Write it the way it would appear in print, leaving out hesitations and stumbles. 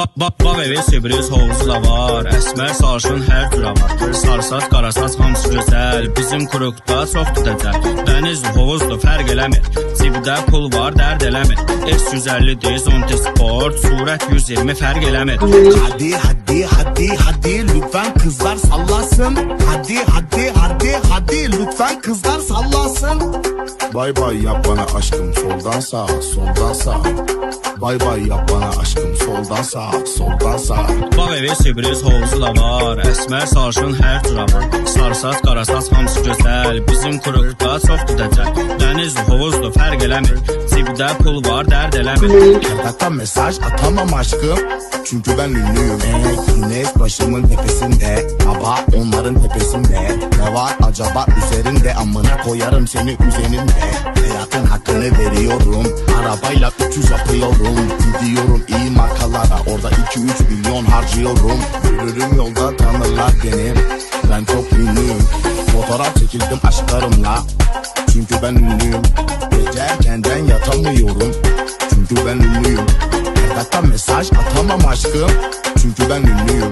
Bağ evi, Sibris, hovuzu da var. Əsmər, sarışın, hər cür var. Sarsat, qarasat, hamısı gözəl. Bizim kurukda çoxdur dəcəl. Dəniz, hovuzdur, fərq eləmir. Cibdə pul var, dərd eləmir. S150 Zonti Sport, surət 120 fərq eləmir. Hadi lütfen kızlar sallasın. Hadi lütfen kızlar sallasın. Bay bay yap bana aşkım, soldan sağa, soldan sağa. Bay bay yap bana aşkım, soldan sağa, soldan sağa. Bağ evi, Sibris, hovuzu da var. Əsmər, sarışın, hər cür var. Sarsat, qarasat, hamısı gözəl. Bizim kurukda çoxdur dəcəl. Dəniz, hovuzdur, fərq eləmir. Cibdə pul var, dərd eləmir. Her dakika mesaj atamam aşkım, çünkü ben ünlüyüm. Güneş başımın tepesinde, baba onların tepesinde. Ne var acaba üzerinde, amına koyarım seni üzerinde. Hayatın hakkını veriyorum, arabayla 300 yapıyorum. Gidiyorum iyi markalara, orada 2-3 milyon harcıyorum. Yürürüm yolda tanırlar beni, ben çok ünlüyüm. Fotoğraf çekildim aşklarımla, çünkü ben ünlüyüm. Gece erkenden yatamıyorum, çünkü ben ünlüyüm. Her dakika mesaj atamam aşkım, çünkü ben ünlüyüm.